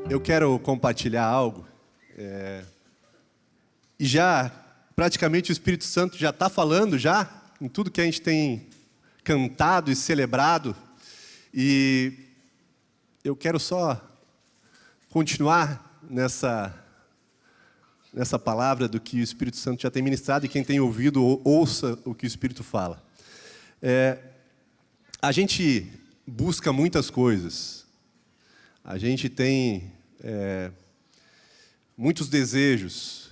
Eu quero compartilhar algo, e já, praticamente o Espírito Santo já está falando já, em tudo que a gente tem cantado e celebrado, e eu quero só continuar nessa palavra do que o Espírito Santo já tem ministrado, e quem tem ouvido, ouça o que o Espírito fala. A gente busca muitas coisas, a gente tem muitos desejos,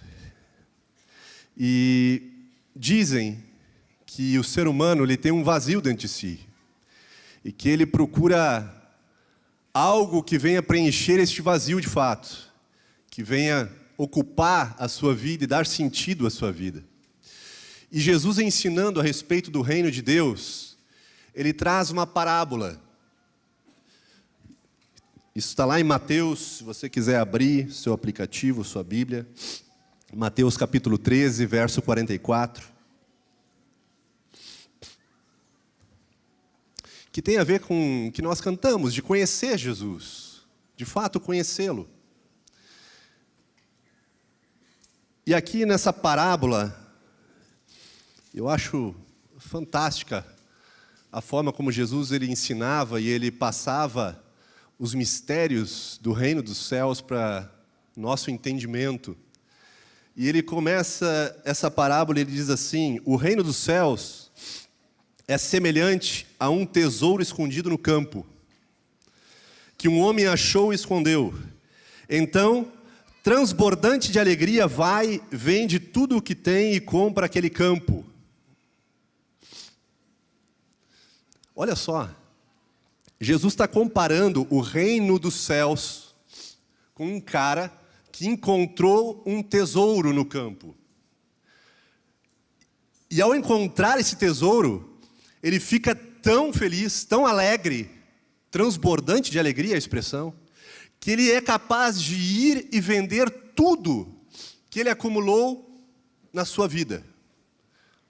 e dizem que o ser humano ele tem um vazio dentro de si, e que ele procura algo que venha preencher este vazio de fato, que venha ocupar a sua vida e dar sentido à sua vida. E Jesus, ensinando a respeito do reino de Deus, ele traz uma parábola. Isso está lá em Mateus, se você quiser abrir seu aplicativo, sua Bíblia. Mateus capítulo 13, verso 44. Que tem a ver com o que nós cantamos, de conhecer Jesus, de fato conhecê-lo. E aqui nessa parábola, eu acho fantástica a forma como Jesus ele ensinava e ele passava os mistérios do reino dos céus para nosso entendimento. E ele começa essa parábola, ele diz assim: o reino dos céus é semelhante a um tesouro escondido no campo, que um homem achou e escondeu. Então, transbordante de alegria, vai, vende tudo o que tem e compra aquele campo. Olha só, Jesus está comparando o reino dos céus com um cara que encontrou um tesouro no campo. E ao encontrar esse tesouro, ele fica tão feliz, tão alegre, transbordante de alegria a expressão, que ele é capaz de ir e vender tudo que ele acumulou na sua vida.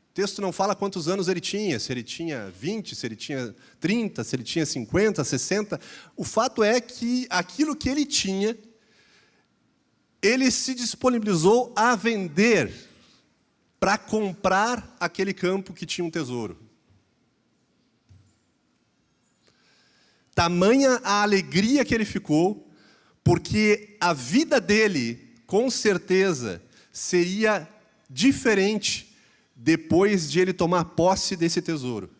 O texto não fala quantos anos ele tinha, se ele tinha 20, se ele tinha 30, se ele tinha 50, 60. O fato é que aquilo que ele tinha, ele se disponibilizou a vender para comprar aquele campo que tinha um tesouro. Tamanha a alegria que ele ficou, porque a vida dele, com certeza, seria diferente depois de ele tomar posse desse tesouro.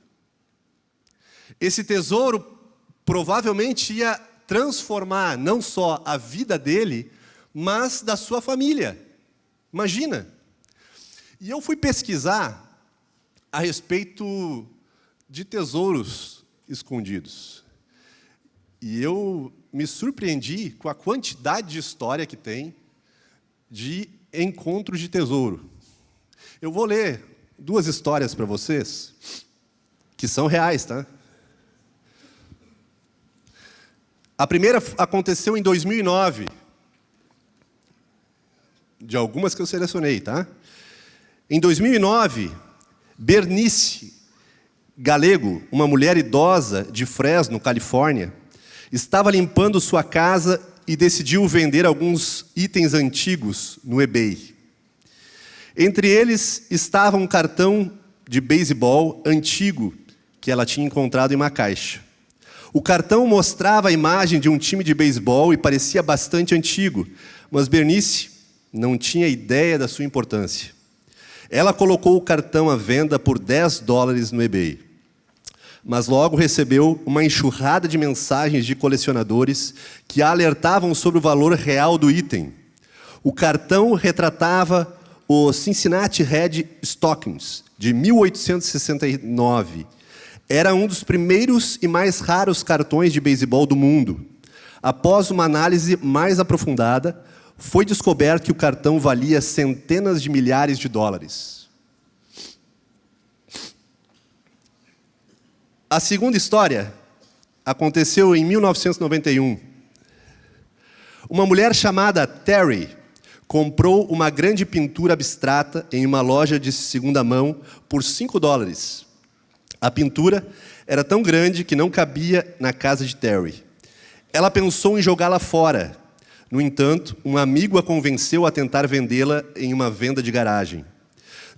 Esse tesouro provavelmente ia transformar não só a vida dele, mas da sua família. Imagina! E eu fui pesquisar a respeito de tesouros escondidos. E eu me surpreendi com a quantidade de história que tem de encontros de tesouro. Eu vou ler 2 histórias para vocês, que são reais, tá? A primeira aconteceu em 2009, de algumas que eu selecionei, tá? Em 2009, Bernice Galego, uma mulher idosa de Fresno, Califórnia, estava limpando sua casa e decidiu vender alguns itens antigos no eBay. Entre eles estava um cartão de beisebol antigo que ela tinha encontrado em uma caixa. O cartão mostrava a imagem de um time de beisebol e parecia bastante antigo, mas Bernice não tinha ideia da sua importância. Ela colocou o cartão à venda por $10 no eBay. Mas logo recebeu uma enxurrada de mensagens de colecionadores que a alertavam sobre o valor real do item. O cartão retratava o Cincinnati Red Stockings, de 1869. Era um dos primeiros e mais raros cartões de beisebol do mundo. Após uma análise mais aprofundada, foi descoberto que o cartão valia centenas de milhares de dólares. A segunda história aconteceu em 1991. Uma mulher chamada Terry comprou uma grande pintura abstrata em uma loja de segunda mão por $5. A pintura era tão grande que não cabia na casa de Terry. Ela pensou em jogá-la fora, No entanto, um amigo a convenceu a tentar vendê-la em uma venda de garagem.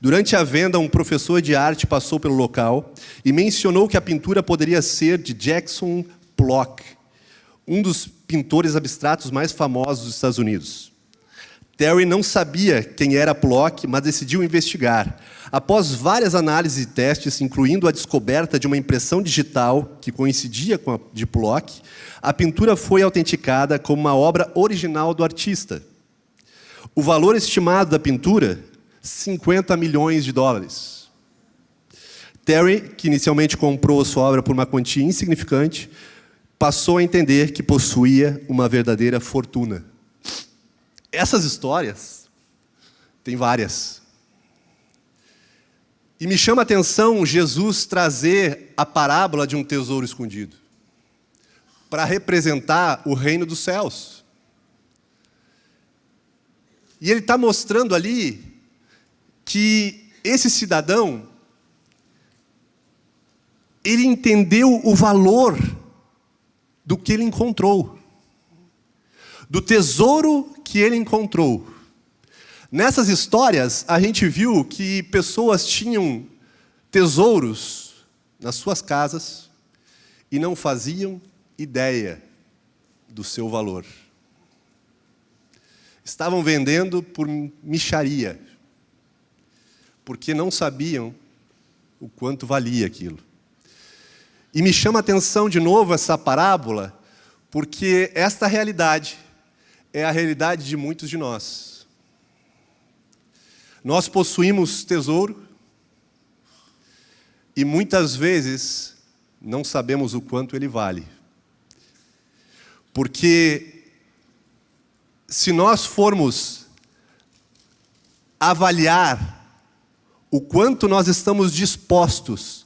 Durante a venda, um professor de arte passou pelo local e mencionou que a pintura poderia ser de Jackson Pollock, um dos pintores abstratos mais famosos dos Estados Unidos. Terry não sabia quem era Pollock, mas decidiu investigar. Após várias análises e testes, incluindo a descoberta de uma impressão digital que coincidia com a de Pollock, a pintura foi autenticada como uma obra original do artista. O valor estimado da pintura, $50 milhões. Terry, que inicialmente comprou sua obra por uma quantia insignificante, passou a entender que possuía uma verdadeira fortuna. Essas histórias, tem várias. E me chama a atenção Jesus trazer a parábola de um tesouro escondido, para representar o reino dos céus. E ele está mostrando ali que esse cidadão, ele entendeu o valor do que ele encontrou, do tesouro que ele encontrou. Nessas histórias, a gente viu que pessoas tinham tesouros nas suas casas e não faziam ideia do seu valor. Estavam vendendo por mixaria, porque não sabiam o quanto valia aquilo. E me chama a atenção de novo essa parábola, porque esta realidade é a realidade de muitos de nós. Nós possuímos tesouro e muitas vezes não sabemos o quanto ele vale. Porque se nós formos avaliar o quanto nós estamos dispostos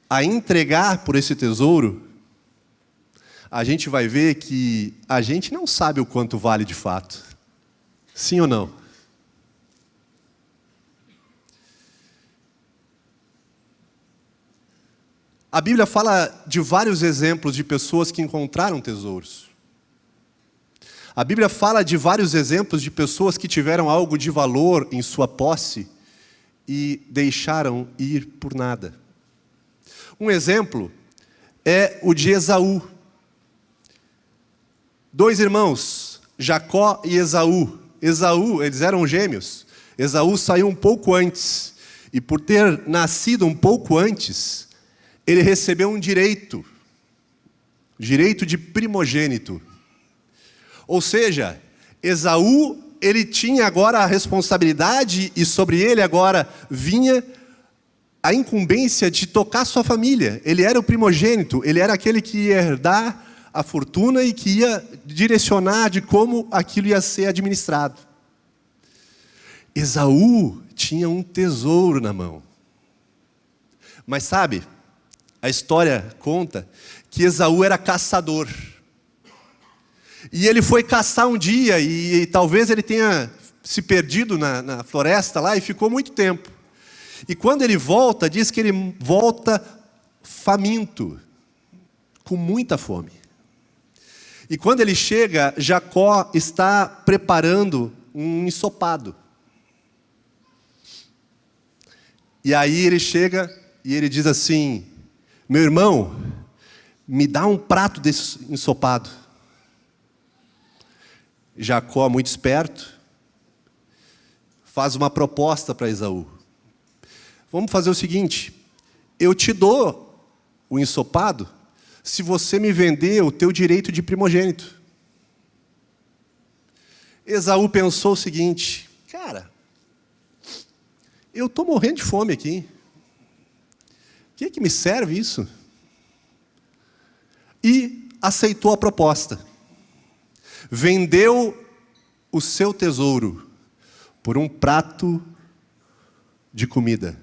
a entregar por esse tesouro, a gente vai ver que a gente não sabe o quanto vale de fato. Sim ou não? A Bíblia fala de vários exemplos de pessoas que encontraram tesouros. A Bíblia fala de vários exemplos de pessoas que tiveram algo de valor em sua posse e deixaram ir por nada. Um exemplo é o de Esaú. 2 irmãos, Jacó e Esaú. Esaú, eles eram gêmeos. Esaú saiu um pouco antes. E por ter nascido um pouco antes, ele recebeu um direito de primogênito. Ou seja, Esaú, ele tinha agora a responsabilidade e sobre ele agora vinha a incumbência de tocar sua família. Ele era o primogênito, ele era aquele que ia herdar a fortuna e que ia direcionar de como aquilo ia ser administrado. Esaú tinha um tesouro na mão. Mas sabe, a história conta que Esaú era caçador. E ele foi caçar um dia e talvez ele tenha se perdido na floresta lá e ficou muito tempo. E quando ele volta, diz que ele volta faminto, com muita fome. E quando ele chega, Jacó está preparando um ensopado. E aí ele chega e ele diz assim: meu irmão, me dá um prato desse ensopado. Jacó, muito esperto, faz uma proposta para Esaú. Vamos fazer o seguinte, eu te dou o ensopado se você me vender o teu direito de primogênito. Esaú pensou o seguinte: cara, eu estou morrendo de fome aqui. O que me serve isso? E aceitou a proposta. Vendeu o seu tesouro por um prato de comida.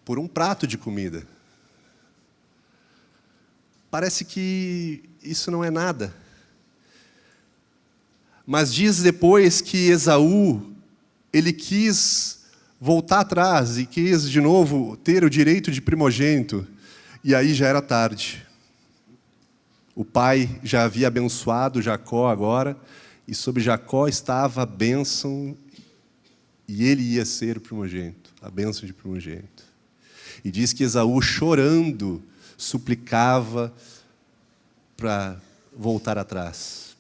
Por um prato de comida. Parece que isso não é nada. Mas diz depois que Esaú, ele quis voltar atrás e quis de novo ter o direito de primogênito. E aí já era tarde. O pai já havia abençoado Jacó agora, e sobre Jacó estava a bênção, e ele ia ser o primogênito, a bênção de primogênito. E diz que Esaú, chorando, suplicava para voltar atrás.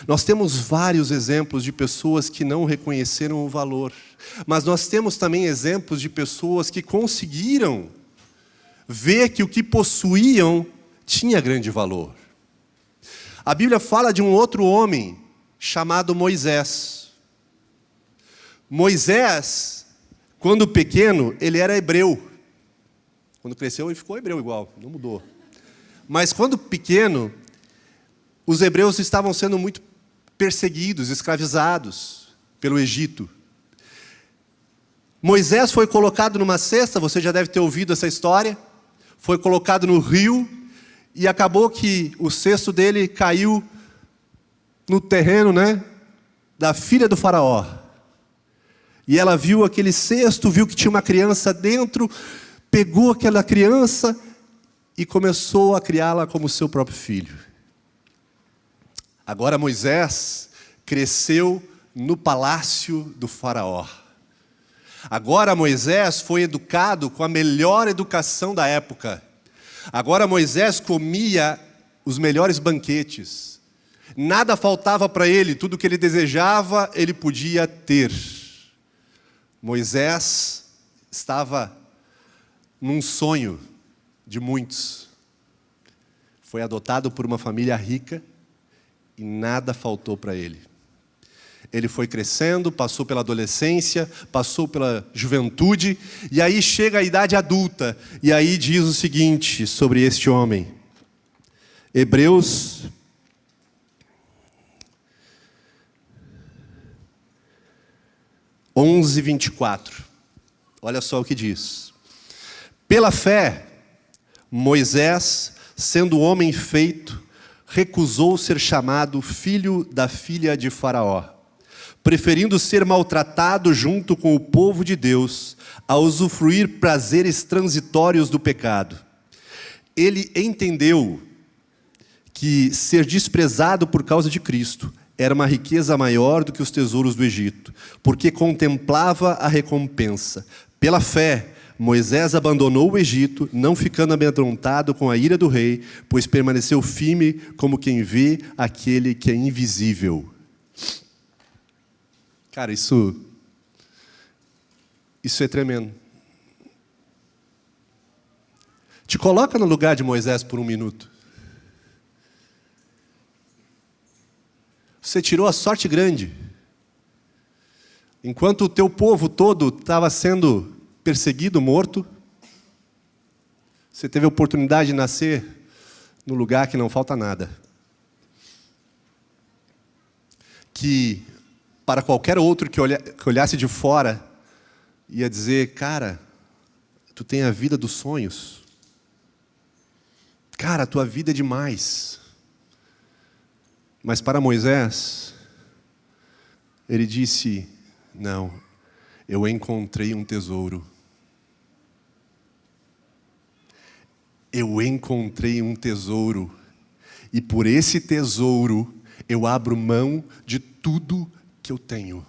Nós temos vários exemplos de pessoas que não reconheceram o valor, mas nós temos também exemplos de pessoas que conseguiram ver que o que possuíam tinha grande valor. A Bíblia fala de um outro homem chamado Moisés. Moisés, quando pequeno, ele era hebreu. Quando cresceu, ele ficou hebreu igual, não mudou. Mas quando pequeno, os hebreus estavam sendo muito perseguidos, escravizados pelo Egito. Moisés foi colocado numa cesta, você já deve ter ouvido essa história. Foi colocado no rio e acabou que o cesto dele caiu no terreno, da filha do faraó. E ela viu aquele cesto, viu que tinha uma criança dentro, pegou aquela criança e começou a criá-la como seu próprio filho. Agora Moisés cresceu no palácio do faraó. Agora Moisés foi educado com a melhor educação da época. Agora Moisés comia os melhores banquetes. Nada faltava para ele, tudo que ele desejava, ele podia ter. Moisés estava num sonho de muitos. Foi adotado por uma família rica e nada faltou para ele. Ele foi crescendo, passou pela adolescência, passou pela juventude, e aí chega a idade adulta. E aí diz o seguinte sobre este homem. Hebreus 11:24. Olha só o que diz. Pela fé, Moisés, sendo homem feito, recusou ser chamado filho da filha de Faraó, preferindo ser maltratado junto com o povo de Deus, a usufruir prazeres transitórios do pecado. Ele entendeu que ser desprezado por causa de Cristo era uma riqueza maior do que os tesouros do Egito, porque contemplava a recompensa. Pela fé, Moisés abandonou o Egito, não ficando amedrontado com a ira do rei, pois permaneceu firme como quem vê aquele que é invisível. Cara, isso é tremendo. Te coloca no lugar de Moisés por um minuto. Você tirou a sorte grande. Enquanto o teu povo todo estava sendo perseguido, morto, você teve a oportunidade de nascer no lugar que não falta nada. Que para qualquer outro que olhasse de fora, ia dizer, cara, tu tem a vida dos sonhos. Cara, a tua vida é demais. Mas para Moisés, ele disse, não, eu encontrei um tesouro. Eu encontrei um tesouro. E por esse tesouro, eu abro mão de tudo que eu tenho.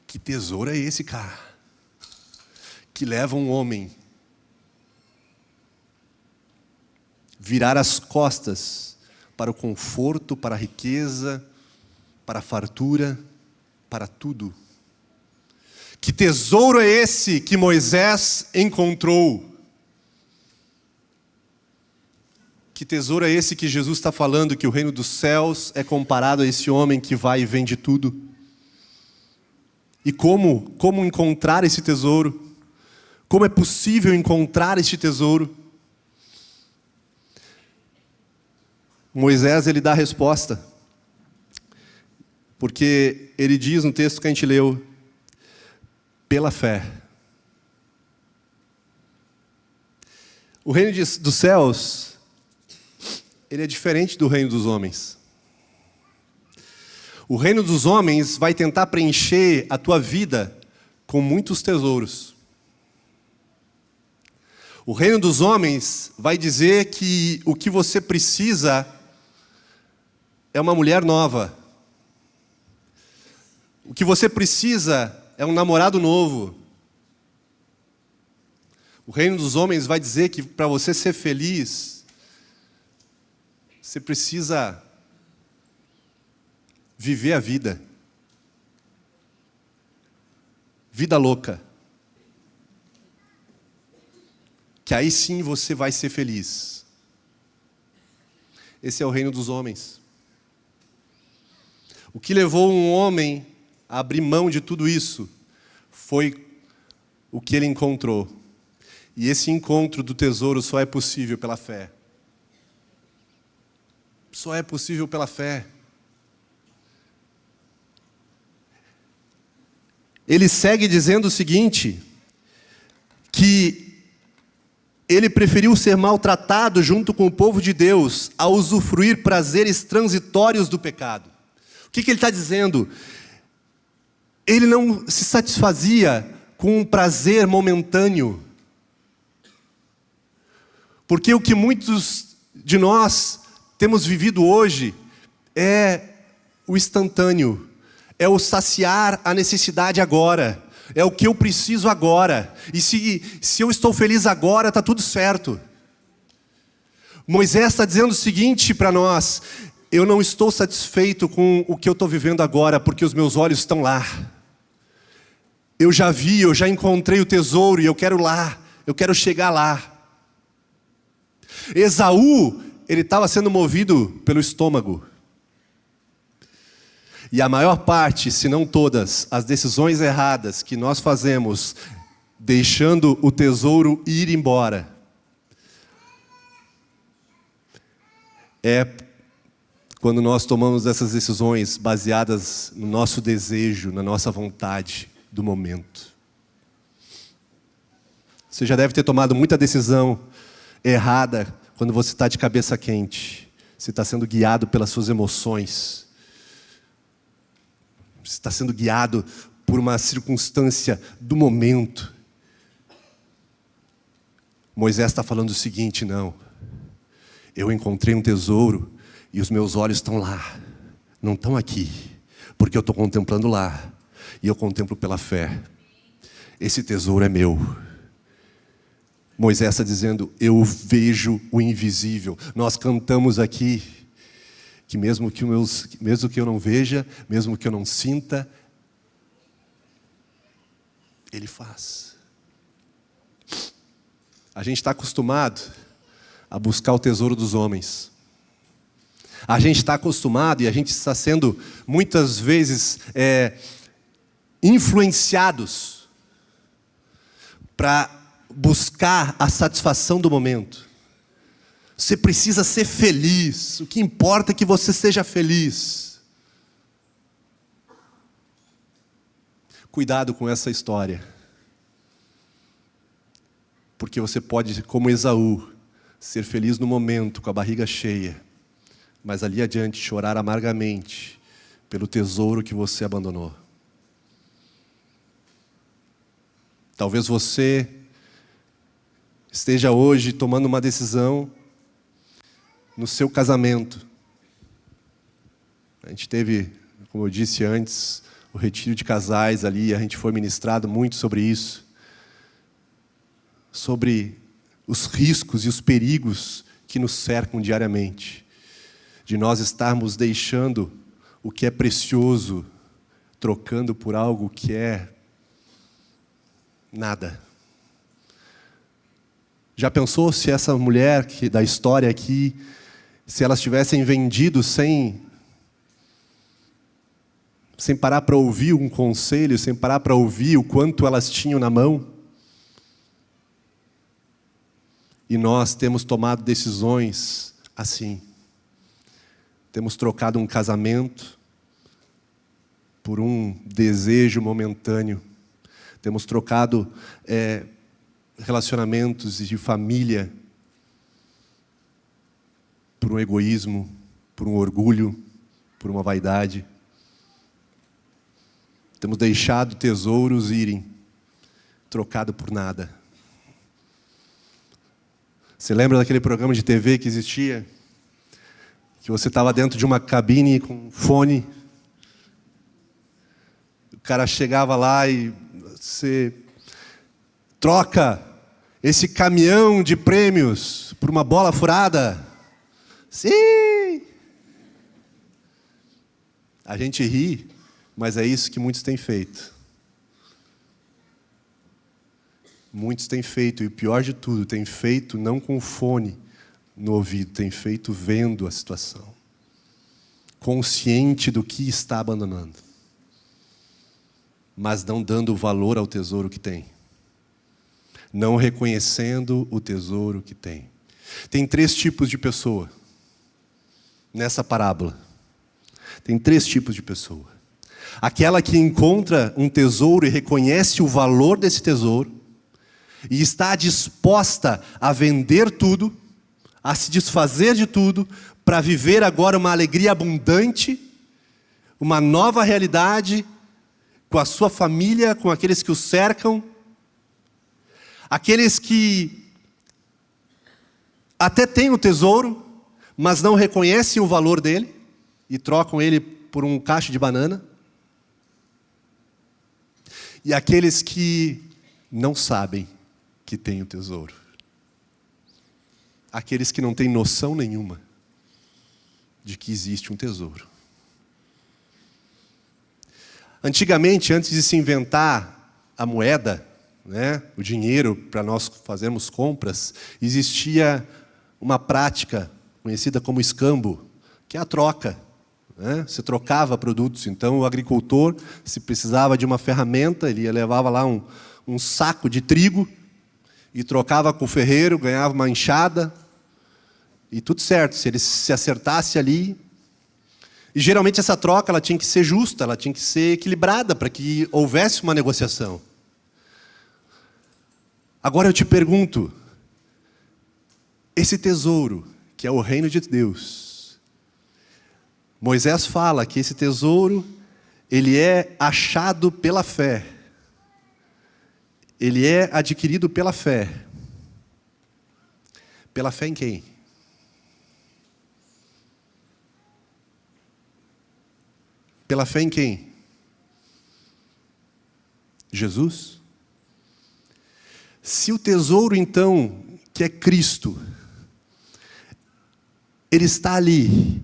Que tesouro é esse, cara? Que leva um homem virar as costas para o conforto, para a riqueza, para a fartura, para tudo. Que tesouro é esse que Moisés encontrou? Que tesouro é esse que Jesus está falando, que o reino dos céus é comparado a esse homem que vai e vende tudo? E como encontrar esse tesouro? Como é possível encontrar este tesouro? Moisés, ele dá a resposta. Porque ele diz no texto que a gente leu, pela fé. O reino dos céus, ele é diferente do reino dos homens. O reino dos homens vai tentar preencher a tua vida com muitos tesouros. O reino dos homens vai dizer que o que você precisa é uma mulher nova. O que você precisa é um namorado novo. O reino dos homens vai dizer que para você ser feliz, você precisa viver a vida. Vida louca. Que aí sim você vai ser feliz. Esse é o reino dos homens. O que levou um homem a abrir mão de tudo isso foi o que ele encontrou. E esse encontro do tesouro só é possível pela fé. Só é possível pela fé. Ele segue dizendo o seguinte, que ele preferiu ser maltratado junto com o povo de Deus a usufruir prazeres transitórios do pecado. O que ele está dizendo? Ele não se satisfazia com um prazer momentâneo. Porque o que muitos de nós temos vivido hoje é o instantâneo. É o saciar a necessidade agora. É o que eu preciso agora. E se eu estou feliz agora, está tudo certo. Moisés está dizendo o seguinte para nós: eu não estou satisfeito com o que eu estou vivendo agora, porque os meus olhos estão lá. Eu já vi, eu já encontrei o tesouro e eu quero lá. Eu quero chegar lá. Esaú, ele estava sendo movido pelo estômago. E a maior parte, se não todas, as decisões erradas que nós fazemos, deixando o tesouro ir embora, é quando nós tomamos essas decisões baseadas no nosso desejo, na nossa vontade do momento. Você já deve ter tomado muita decisão errada quando você está de cabeça quente. Você está sendo guiado pelas suas emoções. Você está sendo guiado por uma circunstância do momento. Moisés está falando o seguinte: não, eu encontrei um tesouro e os meus olhos estão lá, não estão aqui, porque eu estou contemplando lá, e eu contemplo pela fé. Esse tesouro é meu. Moisés está dizendo: eu vejo o invisível. Nós cantamos aqui que mesmo que eu não veja, mesmo que eu não sinta, Ele faz. A gente está acostumado a buscar o tesouro dos homens. A gente está acostumado e a gente está sendo muitas vezes influenciados para buscar a satisfação do momento. Você precisa ser feliz. O que importa é que você seja feliz. Cuidado com essa história. Porque você pode, como Esaú, ser feliz no momento, com a barriga cheia, mas ali adiante chorar amargamente pelo tesouro que você abandonou. Talvez você esteja hoje tomando uma decisão no seu casamento. A gente teve, como eu disse antes, o retiro de casais ali, a gente foi ministrado muito sobre isso, sobre os riscos e os perigos que nos cercam diariamente, de nós estarmos deixando o que é precioso, trocando por algo que é nada. Já pensou se essa mulher da história aqui, se elas tivessem vendido sem parar para ouvir um conselho, sem parar para ouvir o quanto elas tinham na mão? E nós temos tomado decisões assim. Temos trocado um casamento por um desejo momentâneo. Temos trocado relacionamentos de família por um egoísmo, por um orgulho, por uma vaidade. Temos deixado tesouros irem, trocado por nada. Você lembra daquele programa de TV que existia? Que você estava dentro de uma cabine com fone. O cara chegava lá e você troca esse caminhão de prêmios por uma bola furada. Sim! A gente ri, mas é isso que muitos têm feito. Muitos têm feito, e o pior de tudo, têm feito não com o fone no ouvido, têm feito vendo a situação. Consciente do que está abandonando. Mas não dando valor ao tesouro que tem. Não reconhecendo o tesouro que tem. Tem 3 tipos de pessoa nessa parábola. Tem 3 tipos de pessoa. Aquela que encontra um tesouro e reconhece o valor desse tesouro e está disposta a vender tudo, a se desfazer de tudo, para viver agora uma alegria abundante, uma nova realidade com a sua família, com aqueles que o cercam. Aqueles que até têm o tesouro, mas não reconhecem o valor dele e trocam ele por um cacho de banana. E aqueles que não sabem que têm o tesouro. Aqueles que não têm noção nenhuma de que existe um tesouro. Antigamente, antes de se inventar a moeda, né, o dinheiro para nós fazermos compras, existia uma prática conhecida como escambo, que é a troca. Né? Você trocava produtos. Então, o agricultor, se precisava de uma ferramenta, ele levava lá um saco de trigo e trocava com o ferreiro, ganhava uma enxada e tudo certo. Se ele se acertasse ali... E geralmente essa troca ela tinha que ser justa, ela tinha que ser equilibrada para que houvesse uma negociação. Agora eu te pergunto, esse tesouro, que é o reino de Deus, Moisés fala que esse tesouro, ele é achado pela fé. Ele é adquirido pela fé. Pela fé em quem? Pela fé em quem? Jesus? Se o tesouro, então, que é Cristo, ele está ali,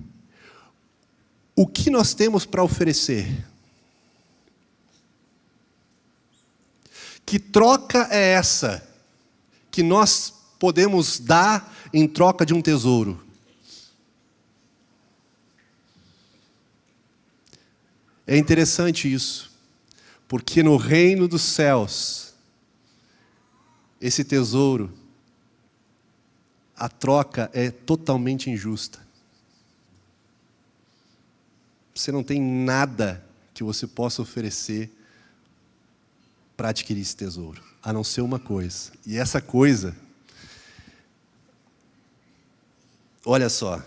o que nós temos para oferecer? Que troca é essa que nós podemos dar em troca de um tesouro? É interessante isso, porque no reino dos céus, esse tesouro, a troca é totalmente injusta. Você não tem nada que você possa oferecer para adquirir esse tesouro, a não ser uma coisa. E essa coisa, olha só,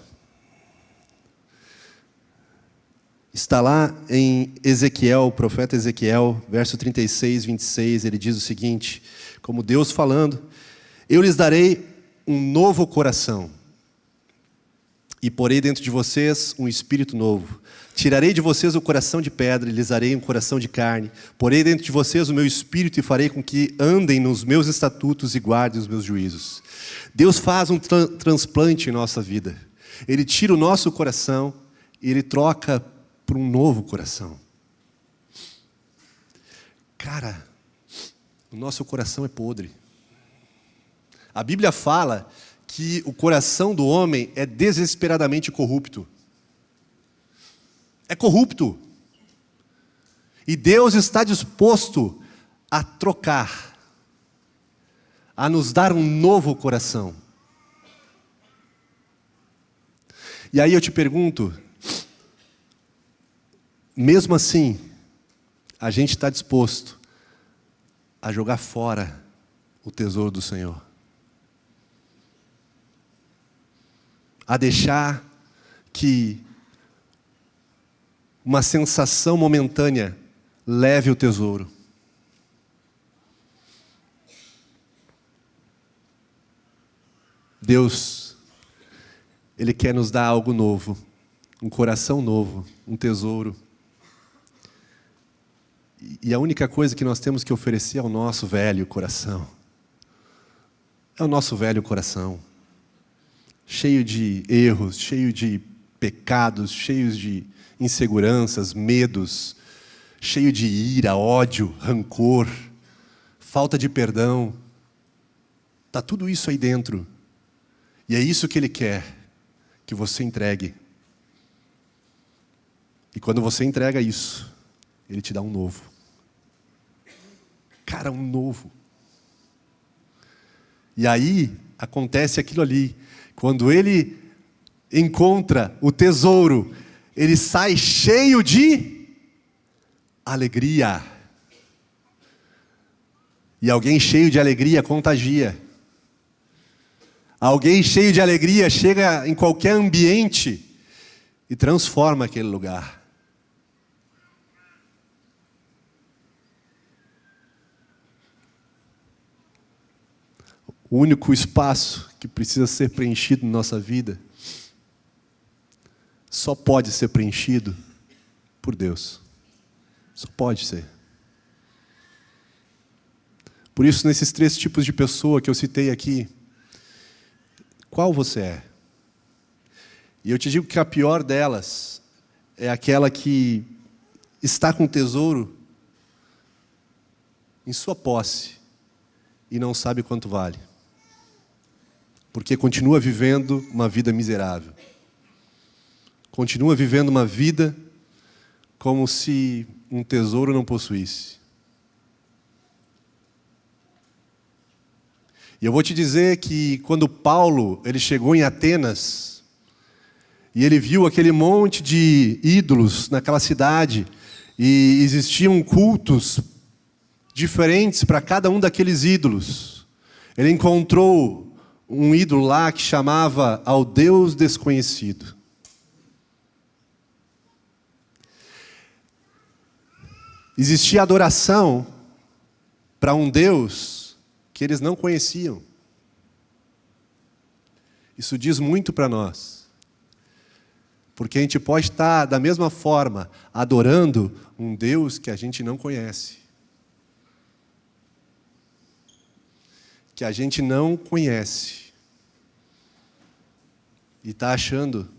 está lá em Ezequiel, o profeta Ezequiel, verso 36, 26, ele diz o seguinte, como Deus falando, eu lhes darei um novo coração, e porei dentro de vocês um espírito novo. Tirarei de vocês o coração de pedra e lhes darei um coração de carne. Porei dentro de vocês o meu espírito e farei com que andem nos meus estatutos e guardem os meus juízos. Deus faz um transplante em nossa vida. Ele tira o nosso coração e Ele troca por um novo coração. Cara, o nosso coração é podre. A Bíblia fala que o coração do homem é desesperadamente corrupto. É corrupto. E Deus está disposto a trocar, a nos dar um novo coração. E aí eu te pergunto, mesmo assim, a gente está disposto a jogar fora o tesouro do Senhor? A deixar que uma sensação momentânea leve o tesouro? Deus, Ele quer nos dar algo novo, um coração novo, um tesouro. E a única coisa que nós temos que oferecer é o nosso velho coração. É o nosso velho coração, cheio de erros, cheio de pecados, cheio de inseguranças, medos, cheio de ira, ódio, rancor, falta de perdão. Está tudo isso aí dentro. E é isso que Ele quer, que você entregue. E quando você entrega isso, Ele te dá um novo. Cara, um novo. E aí acontece aquilo ali. Quando ele encontra o tesouro, ele sai cheio de alegria. E alguém cheio de alegria contagia. Alguém cheio de alegria chega em qualquer ambiente e transforma aquele lugar. O único espaço que precisa ser preenchido na nossa vida só pode ser preenchido por Deus. Só pode ser. Por isso, nesses 3 tipos de pessoa que eu citei aqui, qual você é? E eu te digo que a pior delas é aquela que está com o tesouro em sua posse e não sabe quanto vale. Porque continua vivendo uma vida miserável. Continua vivendo uma vida como se um tesouro não possuísse. E eu vou te dizer que quando Paulo ele chegou em Atenas, e ele viu aquele monte de ídolos naquela cidade, e existiam cultos diferentes para cada um daqueles ídolos. Ele encontrou um ídolo lá que chamava ao Deus desconhecido. Existia adoração para um Deus que eles não conheciam. Isso diz muito para nós. Porque a gente pode estar, da mesma forma, adorando um Deus que a gente não conhece. Que a gente não conhece. E está achando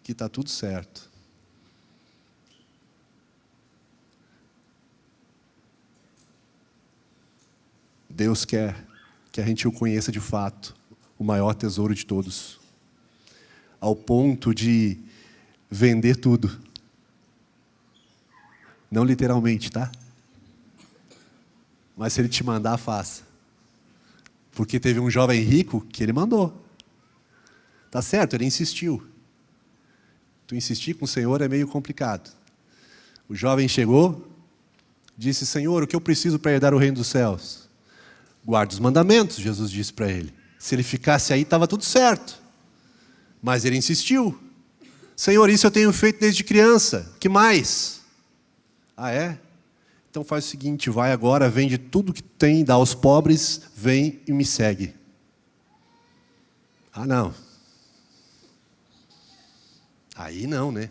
que está tudo certo. Deus quer que a gente o conheça de fato, o maior tesouro de todos. Ao ponto de vender tudo. Não literalmente, tá? Mas se Ele te mandar, faça. Porque teve um jovem rico que ele mandou. Tá certo, ele insistiu. Tu insistir com o Senhor é meio complicado. O jovem chegou, disse: Senhor, o que eu preciso para herdar o reino dos céus? Guarda os mandamentos, Jesus disse para ele. Se ele ficasse aí, estava tudo certo. Mas ele insistiu. Senhor, isso eu tenho feito desde criança. Que mais? Ah, é? Então faz o seguinte, vai agora, vende tudo que tem, dá aos pobres, vem e me segue. Ah, não. Aí não, né?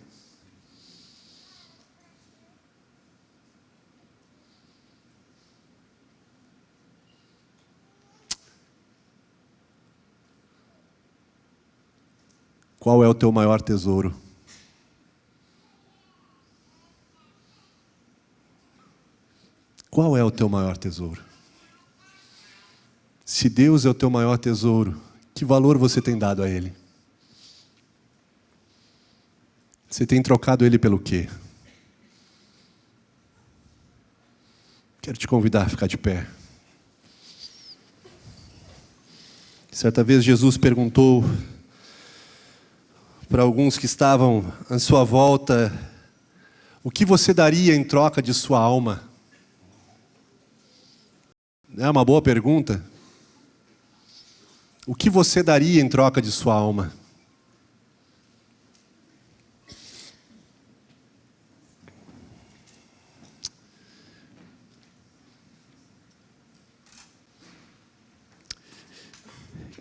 Qual é o teu maior tesouro? Qual é o teu maior tesouro? Se Deus é o teu maior tesouro, que valor você tem dado a Ele? Você tem trocado Ele pelo quê? Quero te convidar a ficar de pé. Certa vez Jesus perguntou para alguns que estavam à sua volta: o que você daria em troca de sua alma? É uma boa pergunta. O que você daria em troca de sua alma?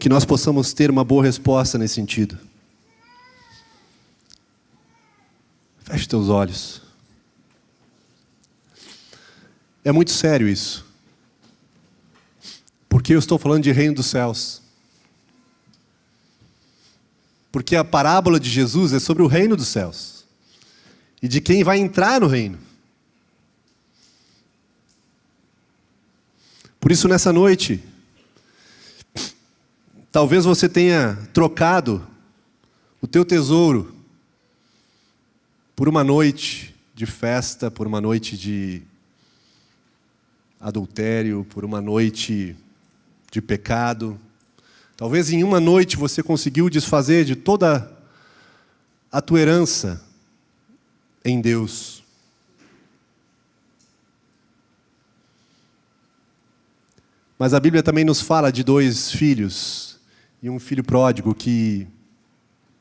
que nós possamos ter uma boa resposta nesse sentido. Feche teus olhos. É muito sério isso. Porque eu estou falando de reino dos céus. Porque a parábola de Jesus é sobre o reino dos céus. E de quem vai entrar no reino. Por isso, nessa noite, talvez você tenha trocado o teu tesouro por uma noite de festa, por uma noite de adultério, por uma noite de pecado. Talvez em uma noite você conseguiu desfazer de toda a tua herança em Deus. Mas a Bíblia também nos fala de 2 filhos e um filho pródigo que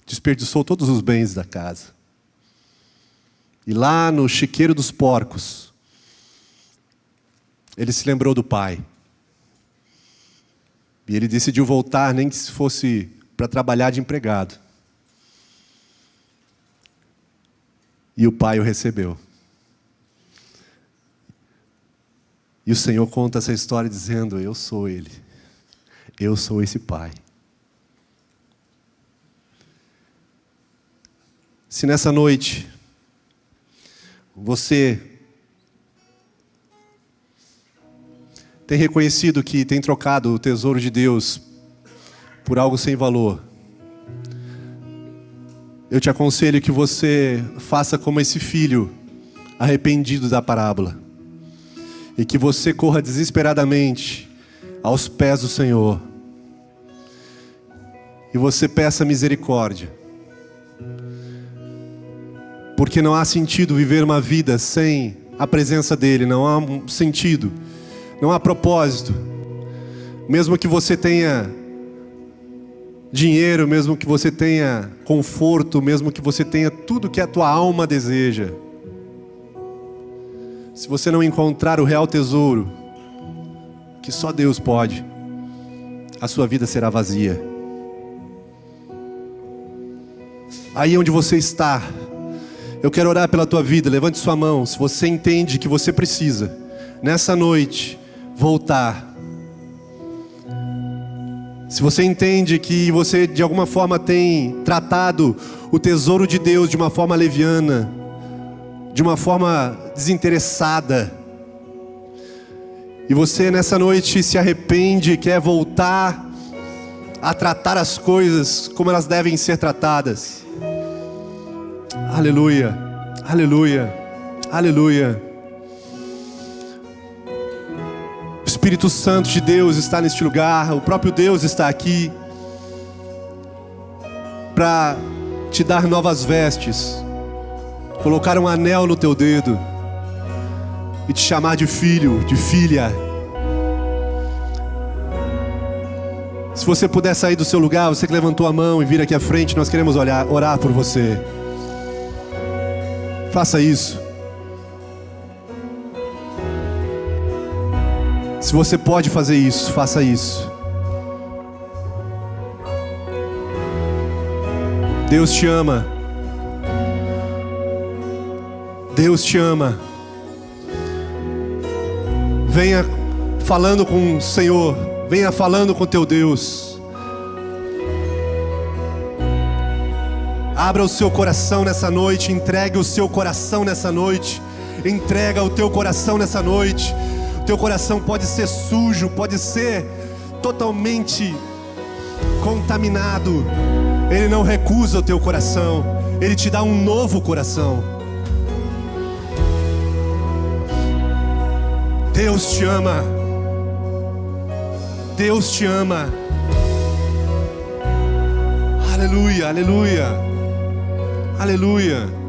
desperdiçou todos os bens da casa. E lá no chiqueiro dos porcos, ele se lembrou do pai. E ele decidiu voltar, nem que se fosse para trabalhar de empregado. E o pai o recebeu. E o Senhor conta essa história dizendo: eu sou ele. Eu sou esse pai. Se nessa noite você tem reconhecido que tem trocado o tesouro de Deus por algo sem valor, eu te aconselho que você faça como esse filho arrependido da parábola. E que você corra desesperadamente aos pés do Senhor. E você peça misericórdia. Porque não há sentido viver uma vida sem a presença dEle. Não há sentido. Não há propósito. Mesmo que você tenha dinheiro, mesmo que você tenha conforto, mesmo que você tenha tudo que a tua alma deseja. Se você não encontrar o real tesouro, que só Deus pode, a sua vida será vazia. Aí onde você está, eu quero orar pela tua vida. Levante sua mão, se você entende que você precisa, nessa noite, voltar. Se você entende que você de alguma forma tem tratado o tesouro de Deus de uma forma leviana, de uma forma desinteressada, e você nessa noite se arrepende, quer voltar a tratar as coisas como elas devem ser tratadas. Aleluia, aleluia, aleluia. O Espírito Santo de Deus está neste lugar, o próprio Deus está aqui para te dar novas vestes, colocar um anel no teu dedo e te chamar de filho, de filha. Se você puder sair do seu lugar, você que levantou a mão e vir aqui à frente, nós queremos orar por você. Faça isso. Se você pode fazer isso, faça isso. Deus te ama. Deus te ama. Venha falando com o Senhor. Venha falando com teu Deus. Abra o seu coração nessa noite. Entregue o seu coração nessa noite. Entrega o teu coração nessa noite. O teu coração pode ser sujo, pode ser totalmente contaminado. Ele não recusa o teu coração. Ele te dá um novo coração. Deus te ama. Deus te ama. Aleluia, aleluia, aleluia.